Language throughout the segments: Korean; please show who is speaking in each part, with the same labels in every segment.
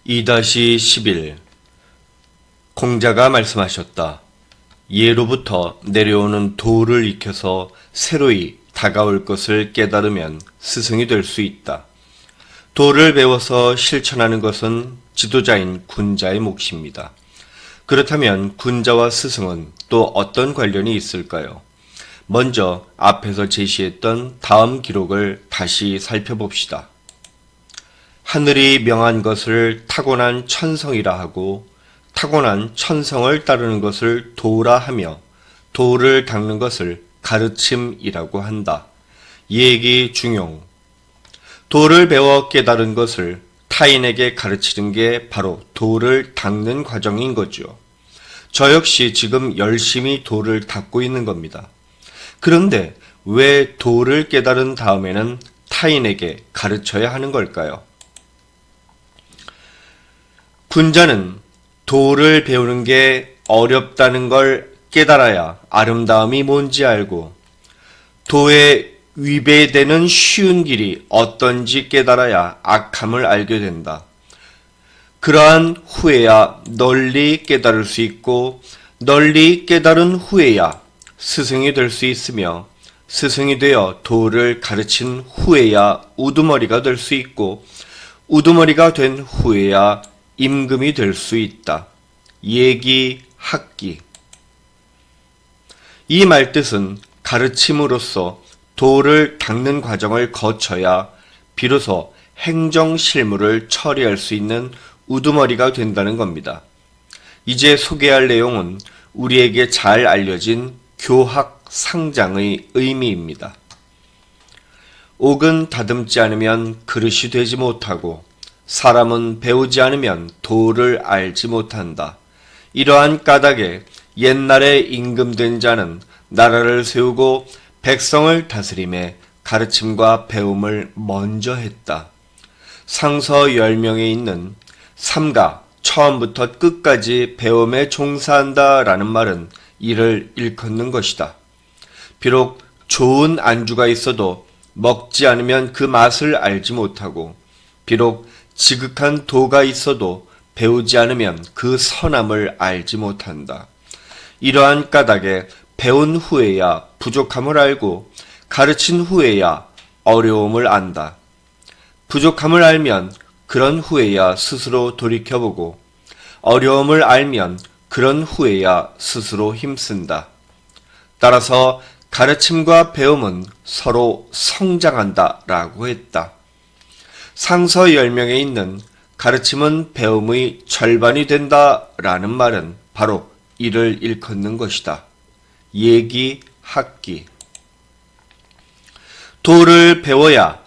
Speaker 1: 2-11 공자가 말씀하셨다. 예로부터 내려오는 도를 익혀서 새로이 다가올 것을 깨달으면 스승이 될 수 있다. 도를 배워서 실천하는 것은 지도자인 군자의 몫입니다. 그렇다면 군자와 스승은 또 어떤 관련이 있을까요? 먼저 앞에서 제시했던 다음 기록을 다시 살펴봅시다. 하늘이 명한 것을 타고난 천성이라 하고 타고난 천성을 따르는 것을 도라 하며 도를 닦는 것을 가르침이라고 한다. 얘기 중용. 도를 배워 깨달은 것을 타인에게 가르치는 게 바로 도를 닦는 과정인 거죠. 저 역시 지금 열심히 도를 닦고 있는 겁니다. 그런데 왜 도를 깨달은 다음에는 타인에게 가르쳐야 하는 걸까요? 군자는 도를 배우는 게 어렵다는 걸 깨달아야 아름다움이 뭔지 알고 도에 위배되는 쉬운 길이 어떤지 깨달아야 악함을 알게 된다. 그러한 후에야 널리 깨달을 수 있고 널리 깨달은 후에야 스승이 될 수 있으며 스승이 되어 도를 가르친 후에야 우두머리가 될 수 있고 우두머리가 된 후에야 임금이 될 수 있다. 예기, 학기. 이 말뜻은 가르침으로써 도를 닦는 과정을 거쳐야 비로소 행정실무를 처리할 수 있는 우두머리가 된다는 겁니다. 이제 소개할 내용은 우리에게 잘 알려진 교학 상장의 의미입니다. 옥은 다듬지 않으면 그릇이 되지 못하고 사람은 배우지 않으면 도를 알지 못한다. 이러한 까닭에 옛날에 임금된 자는 나라를 세우고 백성을 다스림에 가르침과 배움을 먼저 했다. 상서 10명에 있는 삼가 처음부터 끝까지 배움에 종사한다 라는 말은 이를 일컫는 것이다. 비록 좋은 안주가 있어도 먹지 않으면 그 맛을 알지 못하고 비록 지극한 도가 있어도 배우지 않으면 그 선함을 알지 못한다. 이러한 까닭에 배운 후에야 부족함을 알고 가르친 후에야 어려움을 안다. 부족함을 알면 그런 후에야 스스로 돌이켜보고 어려움을 알면 그런 후에야 스스로 힘쓴다. 따라서 가르침과 배움은 서로 성장한다 라고 했다. 상서 10명에 있는 가르침은 배움의 절반이 된다 라는 말은 바로 이를 일컫는 것이다. 예기, 학기. 도를 배워야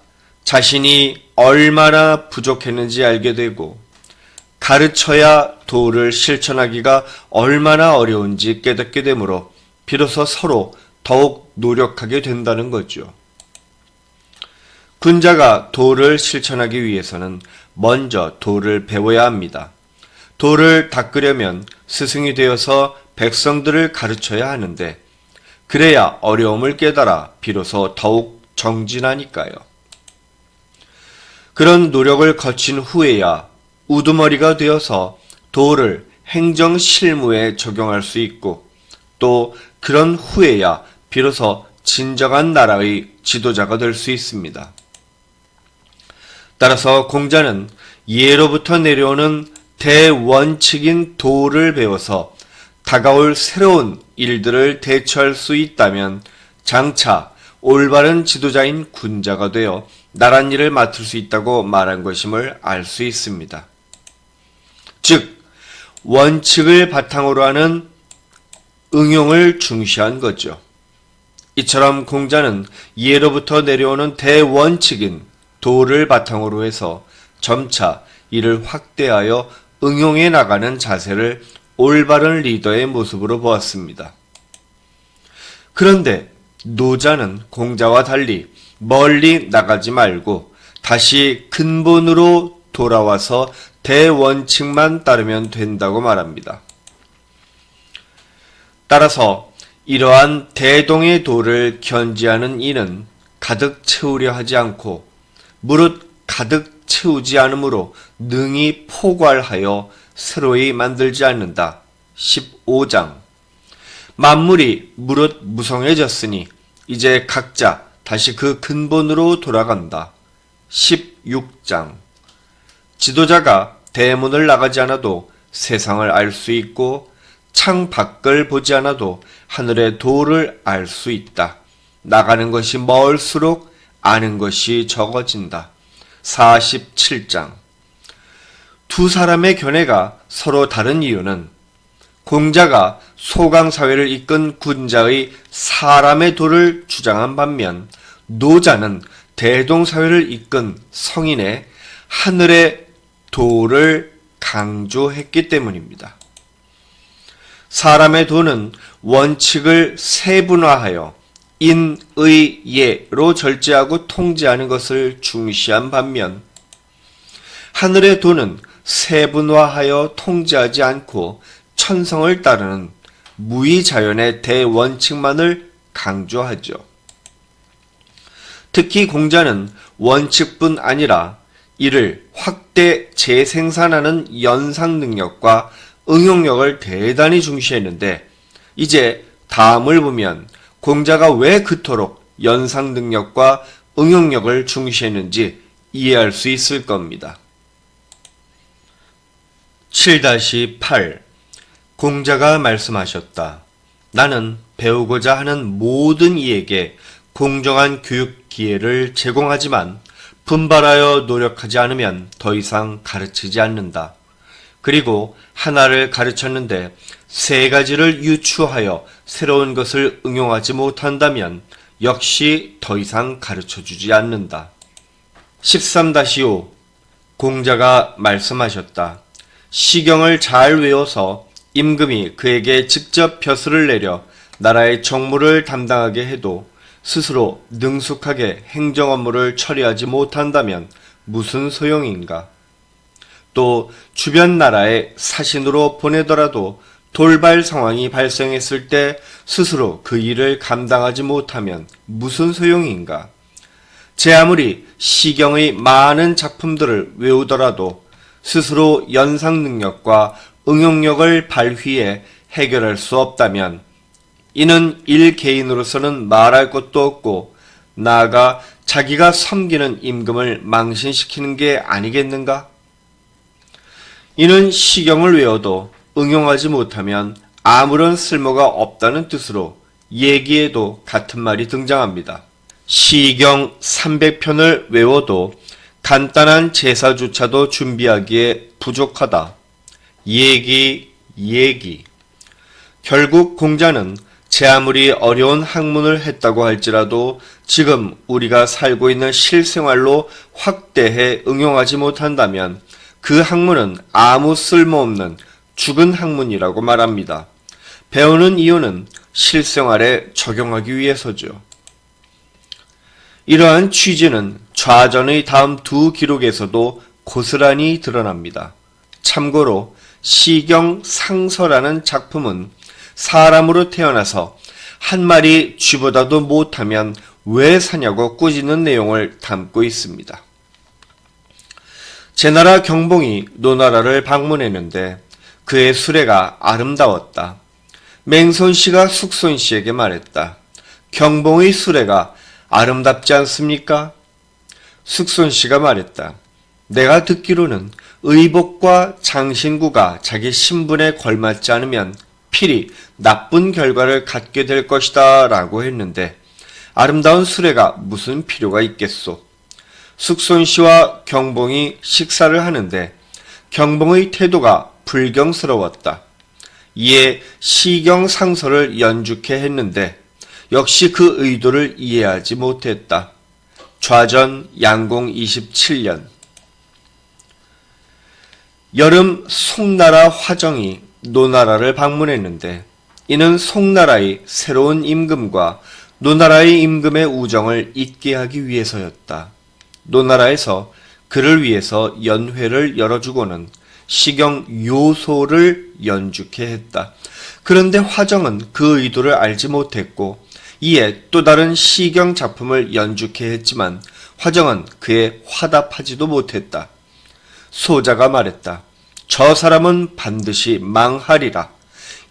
Speaker 1: 자신이 얼마나 부족했는지 알게 되고 가르쳐야 도를 실천하기가 얼마나 어려운지 깨닫게 되므로 비로소 서로 더욱 노력하게 된다는 거죠. 군자가 도를 실천하기 위해서는 먼저 도를 배워야 합니다. 도를 닦으려면 스승이 되어서 백성들을 가르쳐야 하는데 그래야 어려움을 깨달아 비로소 더욱 정진하니까요. 그런 노력을 거친 후에야 우두머리가 되어서 도를 행정 실무에 적용할 수 있고 또 그런 후에야 비로소 진정한 나라의 지도자가 될 수 있습니다. 따라서 공자는 예로부터 내려오는 대원칙인 도를 배워서 다가올 새로운 일들을 대처할 수 있다면 장차 올바른 지도자인 군자가 되어 나랏일을 맡을 수 있다고 말한 것임을 알 수 있습니다. 즉, 원칙을 바탕으로 하는 응용을 중시한 거죠. 이처럼 공자는 예로부터 내려오는 대원칙인 도를 바탕으로 해서 점차 이를 확대하여 응용해 나가는 자세를 올바른 리더의 모습으로 보았습니다. 그런데 노자는 공자와 달리 멀리 나가지 말고 다시 근본으로 돌아와서 대원칙만 따르면 된다고 말합니다. 따라서 이러한 대동의 도를 견지하는 이는 가득 채우려 하지 않고 무릇 가득 채우지 않으므로 능히 포괄하여 새로이 만들지 않는다. 15장. 만물이 무릇 무성해졌으니 이제 각자 다시 그 근본으로 돌아간다. 16장. 지도자가 대문을 나가지 않아도 세상을 알 수 있고 창 밖을 보지 않아도 하늘의 도를 알 수 있다. 나가는 것이 멀수록 아는 것이 적어진다. 47장. 두 사람의 견해가 서로 다른 이유는 공자가 소강사회를 이끈 군자의 사람의 도를 주장한 반면 노자는 대동사회를 이끈 성인의 하늘의 도를 강조했기 때문입니다. 사람의 도는 원칙을 세분화하여 인, 의, 예로 절제하고 통제하는 것을 중시한 반면 하늘의 도는 세분화하여 통제하지 않고 천성을 따르는 무의자연의 대원칙만을 강조하죠. 특히 공자는 원칙뿐 아니라 이를 확대 재생산하는 연상 능력과 응용력을 대단히 중시했는데 이제 다음을 보면 공자가 왜 그토록 연상 능력과 응용력을 중시했는지 이해할 수 있을 겁니다. 7-8 공자가 말씀하셨다. 나는 배우고자 하는 모든 이에게 공정한 교육 기회를 제공하지만 분발하여 노력하지 않으면 더 이상 가르치지 않는다. 그리고 하나를 가르쳤는데 세 가지를 유추하여 새로운 것을 응용하지 못한다면 역시 더 이상 가르쳐주지 않는다. 13-5 공자가 말씀하셨다. 시경을 잘 외워서 임금이 그에게 직접 벼슬을 내려 나라의 정무를 담당하게 해도 스스로 능숙하게 행정 업무를 처리하지 못한다면 무슨 소용인가? 또 주변 나라에 사신으로 보내더라도 돌발 상황이 발생했을 때 스스로 그 일을 감당하지 못하면 무슨 소용인가? 제 아무리 시경의 많은 작품들을 외우더라도 스스로 연상 능력과 응용력을 발휘해 해결할 수 없다면 이는 일개인으로서는 말할 것도 없고 나아가 자기가 섬기는 임금을 망신시키는 게 아니겠는가? 이는 시경을 외워도 응용하지 못하면 아무런 쓸모가 없다는 뜻으로 예기에도 같은 말이 등장합니다. 시경 300편을 외워도 간단한 제사조차도 준비하기에 부족하다. 얘기. 결국 공자는 제 아무리 어려운 학문을 했다고 할지라도 지금 우리가 살고 있는 실생활로 확대해 응용하지 못한다면 그 학문은 아무 쓸모없는 죽은 학문이라고 말합니다. 배우는 이유는 실생활에 적용하기 위해서죠. 이러한 취지는 좌전의 다음 두 기록에서도 고스란히 드러납니다. 참고로 시경 상서라는 작품은 사람으로 태어나서 한 마리 쥐보다도 못하면 왜 사냐고 꾸짖는 내용을 담고 있습니다. 제나라 경봉이 노나라를 방문했는데 그의 수레가 아름다웠다. 맹손씨가 숙손씨에게 말했다. 경봉의 수레가 아름답지 않습니까? 숙손씨가 말했다. 내가 듣기로는 의복과 장신구가 자기 신분에 걸맞지 않으면 필히 나쁜 결과를 갖게 될 것이다 라고 했는데 아름다운 수레가 무슨 필요가 있겠소? 숙손씨와 경봉이 식사를 하는데 경봉의 태도가 불경스러웠다. 이에 시경상서를 연죽해 했는데 역시 그 의도를 이해하지 못했다. 좌전 양공 27년. 여름 송나라 화정이 노나라를 방문했는데 이는 송나라의 새로운 임금과 노나라의 임금의 우정을 잇게 하기 위해서였다. 노나라에서 그를 위해서 연회를 열어주고는 시경 요소를 연죽해 했다. 그런데 화정은 그 의도를 알지 못했고 이에 또 다른 시경 작품을 연죽해 했지만 화정은 그에 화답하지도 못했다. 소자가 말했다. 저 사람은 반드시 망하리라.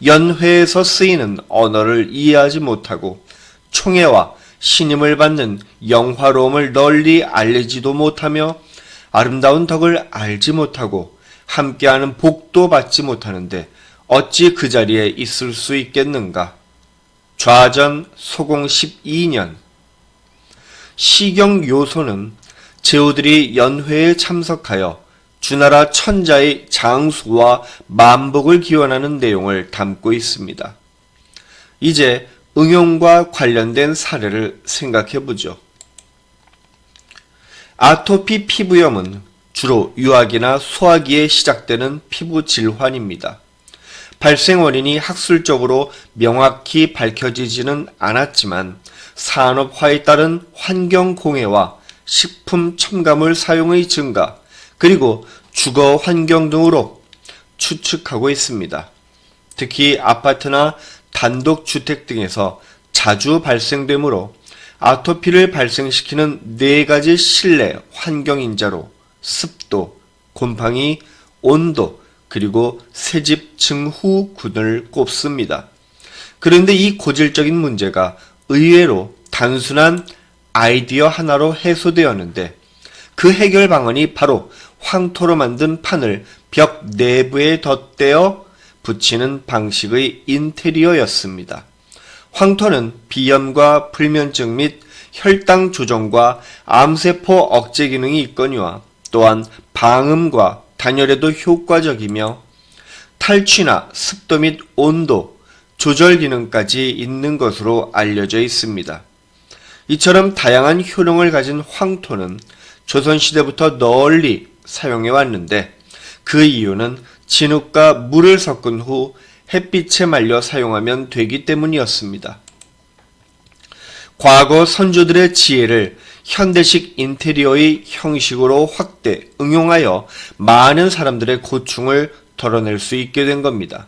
Speaker 1: 연회에서 쓰이는 언어를 이해하지 못하고 총애와 신임을 받는 영화로움을 널리 알리지도 못하며 아름다운 덕을 알지 못하고 함께하는 복도 받지 못하는데 어찌 그 자리에 있을 수 있겠는가. 좌전 소공 12년. 시경 요소는 제후들이 연회에 참석하여 주나라 천자의 장수와 만복을 기원하는 내용을 담고 있습니다. 이제 응용과 관련된 사례를 생각해 보죠. 아토피 피부염은 주로 유아기나 소아기에 시작되는 피부 질환입니다. 발생 원인이 학술적으로 명확히 밝혀지지는 않았지만 산업화에 따른 환경 공해와 식품 첨가물 사용의 증가, 그리고 주거 환경 등으로 추측하고 있습니다. 특히 아파트나 단독주택 등에서 자주 발생되므로 아토피를 발생시키는 4가지 실내 환경인자로 습도, 곰팡이, 온도, 그리고 새집 증후군을 꼽습니다. 그런데 이 고질적인 문제가 의외로 단순한 아이디어 하나로 해소되었는데 그 해결 방안이 바로 황토로 만든 판을 벽 내부에 덧대어 붙이는 방식의 인테리어였습니다. 황토는 비염과 불면증 및 혈당 조정과 암세포 억제 기능이 있거니와 또한 방음과 단열에도 효과적이며 탈취나 습도 및 온도 조절 기능까지 있는 것으로 알려져 있습니다. 이처럼 다양한 효능을 가진 황토는 조선시대부터 널리 사용해 왔는데 그 이유는 진흙과 물을 섞은 후 햇빛에 말려 사용하면 되기 때문이었습니다. 과거 선조들의 지혜를 현대식 인테리어의 형식으로 확대, 응용하여 많은 사람들의 고충을 덜어낼 수 있게 된 겁니다.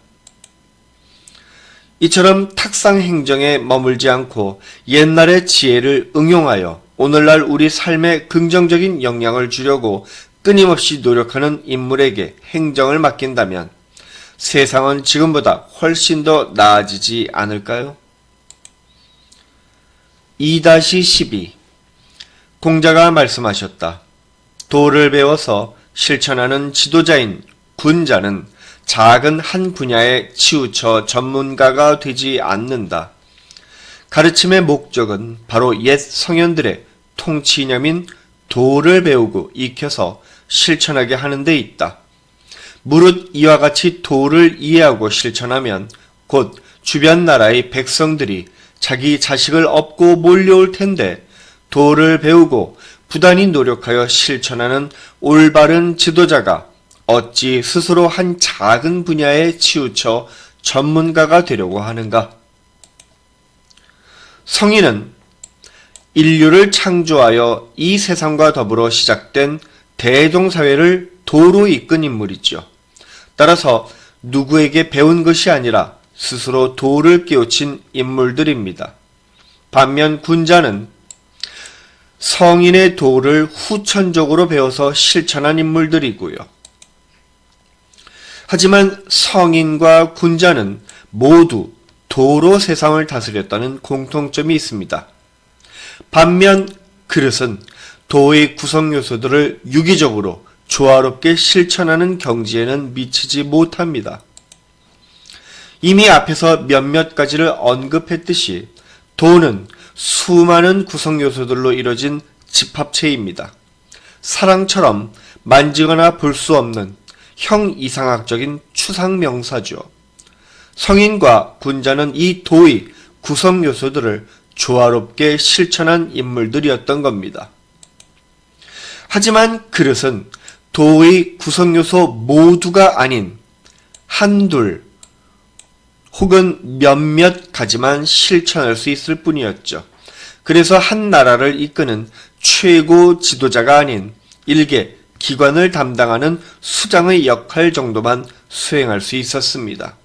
Speaker 1: 이처럼 탁상 행정에 머물지 않고 옛날의 지혜를 응용하여 오늘날 우리 삶에 긍정적인 영향을 주려고 끊임없이 노력하는 인물에게 행정을 맡긴다면 세상은 지금보다 훨씬 더 나아지지 않을까요? 2-12 공자가 말씀하셨다. 도를 배워서 실천하는 지도자인 군자는 작은 한 분야에 치우쳐 전문가가 되지 않는다. 가르침의 목적은 바로 옛 성현들의 통치 이념인 도를 배우고 익혀서 실천하게 하는 데 있다. 무릇 이와 같이 도를 이해하고 실천하면 곧 주변 나라의 백성들이 자기 자식을 업고 몰려올 텐데 도를 배우고 부단히 노력하여 실천하는 올바른 지도자가 어찌 스스로 한 작은 분야에 치우쳐 전문가가 되려고 하는가? 성인은 인류를 창조하여 이 세상과 더불어 시작된 대동사회를 도로 이끈 인물이죠. 따라서 누구에게 배운 것이 아니라 스스로 도를 깨우친 인물들입니다. 반면 군자는 성인의 도를 후천적으로 배워서 실천한 인물들이고요. 하지만 성인과 군자는 모두 도로 세상을 다스렸다는 공통점이 있습니다. 반면 그릇은 도의 구성 요소들을 유기적으로 조화롭게 실천하는 경지에는 미치지 못합니다. 이미 앞에서 몇몇 가지를 언급했듯이 도는 수많은 구성 요소들로 이뤄진 집합체입니다. 사랑처럼 만지거나 볼 수 없는 형이상학적인 추상명사죠. 성인과 군자는 이 도의 구성 요소들을 조화롭게 실천한 인물들이었던 겁니다. 하지만 그릇은 도의 구성 요소 모두가 아닌 한둘 혹은 몇몇 가지만 실천할 수 있을 뿐이었죠. 그래서 한 나라를 이끄는 최고 지도자가 아닌 일개 기관을 담당하는 수장의 역할 정도만 수행할 수 있었습니다.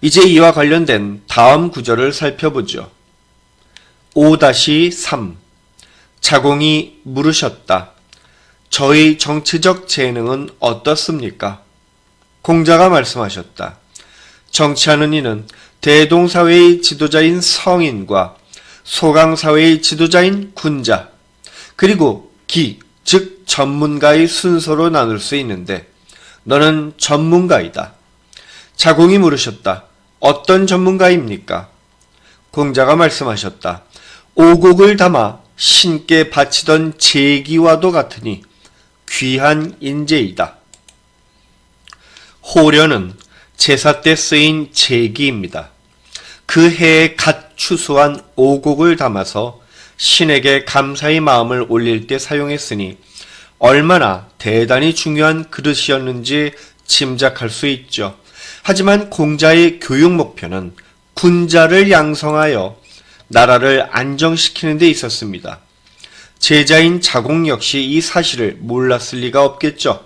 Speaker 1: 이제 이와 관련된 다음 구절을 살펴보죠. 5-3 자공이 물으셨다. 저의 정치적 재능은 어떻습니까? 공자가 말씀하셨다. 정치하는 이는 대동사회의 지도자인 성인과 소강사회의 지도자인 군자, 그리고 기, 즉 전문가의 순서로 나눌 수 있는데 너는 전문가이다. 자공이 물으셨다. 어떤 전문가입니까? 공자가 말씀하셨다. 오곡을 담아 신께 바치던 제기와도 같으니 귀한 인재이다. 호려는 제사 때 쓰인 제기입니다. 그 해에 갓 추수한 오곡을 담아서 신에게 감사의 마음을 올릴 때 사용했으니 얼마나 대단히 중요한 그릇이었는지 짐작할 수 있죠. 하지만 공자의 교육 목표는 군자를 양성하여 나라를 안정시키는 데 있었습니다. 제자인 자공 역시 이 사실을 몰랐을 리가 없겠죠.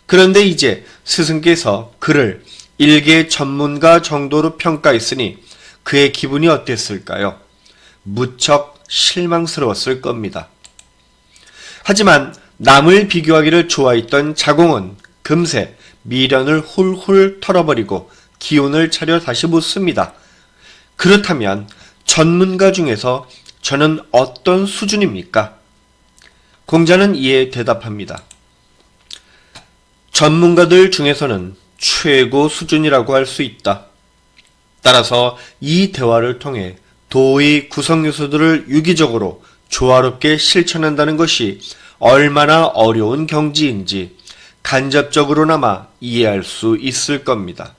Speaker 1: 그런데 이제 스승께서 그를 일개 전문가 정도로 평가했으니 그의 기분이 어땠을까요? 무척 실망스러웠을 겁니다. 하지만 남을 비교하기를 좋아했던 자공은 금세 미련을 훌훌 털어버리고 기운을 차려 다시 묻습니다. 그렇다면 전문가 중에서 저는 어떤 수준입니까? 공자는 이에 대답합니다. 전문가들 중에서는 최고 수준이라고 할 수 있다. 따라서 이 대화를 통해 도의 구성 요소들을 유기적으로 조화롭게 실천한다는 것이 얼마나 어려운 경지인지 간접적으로나마 이해할 수 있을 겁니다.